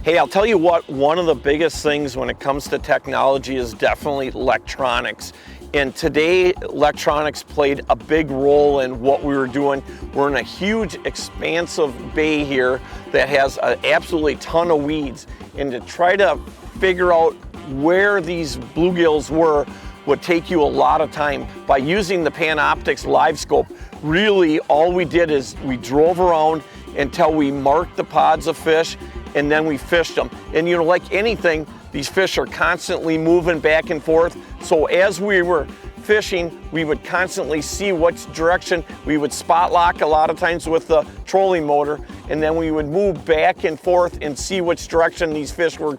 Hey, I'll tell you what, one of the biggest things when it comes to technology is definitely electronics. And today, electronics played a big role in what we were doing. We're in a huge, expansive bay here that has an absolutely ton of weeds. And to try to figure out where these bluegills were would take you a lot of time. By using the PANOPTIX livescope, really all we did is we drove around until we marked the pods of fish, and then we fished them. And you know, like anything, these fish are constantly moving back and forth. So as we were fishing, we would constantly see which direction. We would spot lock a lot of times with the trolling motor, and then we would move back and forth and see which direction these fish were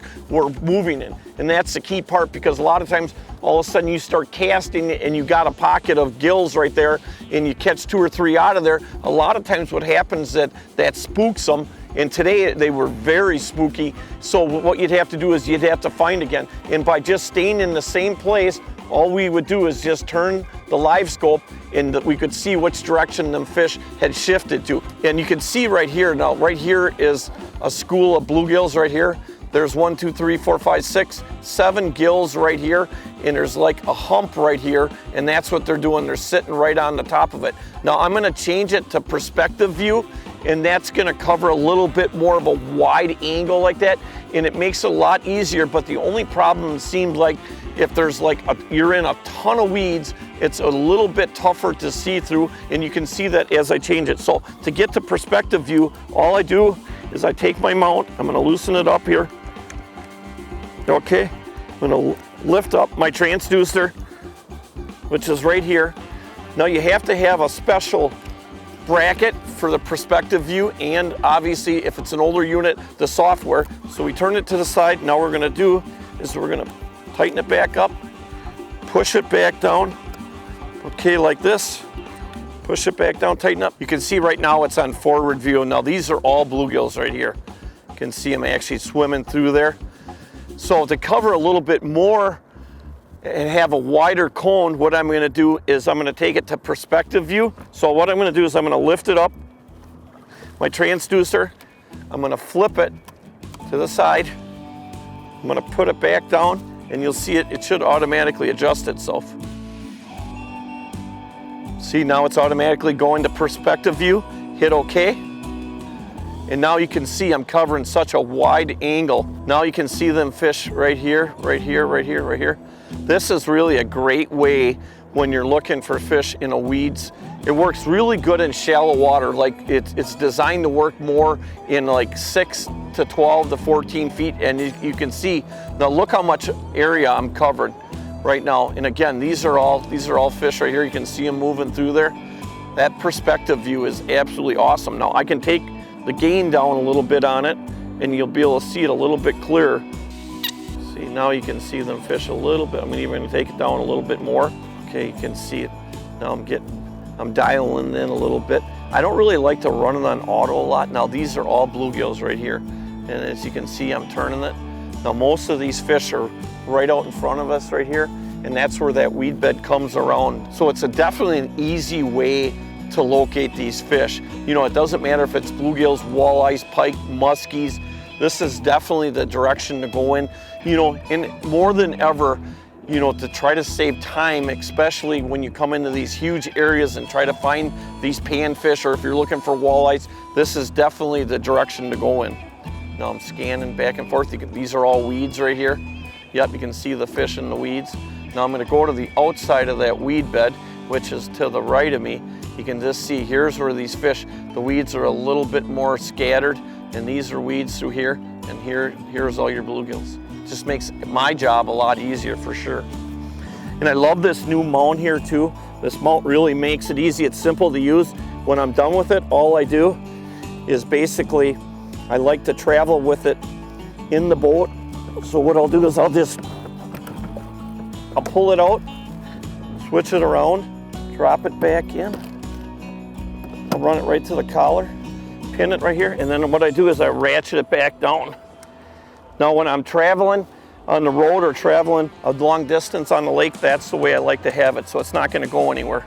moving in. And that's the key part, because a lot of times all of a sudden you start casting and you got a pocket of gills right there and you catch 2 or 3 out of there. A lot of times what happens is that spooks them. And today they were very spooky. So what you'd have to do is you'd have to find again. And by just staying in the same place, all we would do is just turn the live scope and we could see which direction them fish had shifted to. And you can see right here, now right here is a school of bluegills right here. There's 1, 2, 3, 4, 5, 6, 7 gills right here, and there's like a hump right here, and that's what they're doing. They're sitting right on the top of it. Now I'm gonna change it to perspective view, and that's gonna cover a little bit more of a wide angle like that, and it makes it a lot easier. But the only problem seems like if there's like you're in a ton of weeds, it's a little bit tougher to see through, and you can see that as I change it. So to get to perspective view, all I do is I take my mount, I'm gonna loosen it up here. Okay, I'm gonna lift up my transducer, which is right here. Now you have to have a special bracket for the perspective view, and obviously if it's an older unit, the software. So we turn it to the side. Now what we're gonna do is we're gonna tighten it back up, push it back down, okay, like this. Push it back down, tighten up. You can see right now it's on forward view. Now these are all bluegills right here. You can see them actually swimming through there. So to cover a little bit more and have a wider cone, what I'm gonna do is I'm gonna take it to perspective view. So what I'm gonna do is I'm gonna lift it up, my transducer, I'm gonna flip it to the side, I'm gonna put it back down, and you'll see it should automatically adjust itself. See, now it's automatically going to perspective view, hit OK. And now you can see I'm covering such a wide angle. Now you can see them fish right here, right here, right here, right here. This is really a great way when you're looking for fish in a weeds. It works really good in shallow water. Like it's designed to work more in like 6 to 12 to 14 feet. And you can see, now look how much area I'm covering right now. And again, these are all fish right here. You can see them moving through there. That perspective view is absolutely awesome. Now I can take the gain down a little bit on it, and you'll be able to see it a little bit clearer. See, now you can see them fish a little bit. I'm even gonna take it down a little bit more. Okay, you can see it. Now I'm dialing in a little bit. I don't really like to run it on auto a lot. Now these are all bluegills right here. And as you can see, I'm turning it. Now most of these fish are right out in front of us right here, and that's where that weed bed comes around. So it's definitely an easy way to locate these fish. You know, it doesn't matter if it's bluegills, walleyes, pike, muskies. This is definitely the direction to go in. You know, and more than ever, you know, to try to save time, especially when you come into these huge areas and try to find these panfish, or if you're looking for walleyes, this is definitely the direction to go in. Now I'm scanning back and forth. These are all weeds right here. Yep, you can see the fish in the weeds. Now I'm gonna go to the outside of that weed bed, which is to the right of me. You can just see, here's where these fish, the weeds are a little bit more scattered, and these are weeds through here, and here's all your bluegills. It just makes my job a lot easier for sure. And I love this new mount here too. This mount really makes it easy. It's simple to use. When I'm done with it, all I do is basically, I like to travel with it in the boat. So what I'll do is I'll pull it out, switch it around, drop it back in. I'll run it right to the collar, pin it right here, and then what I do is I ratchet it back down. Now when I'm traveling on the road or traveling a long distance on the lake, that's the way I like to have it, so it's not gonna go anywhere.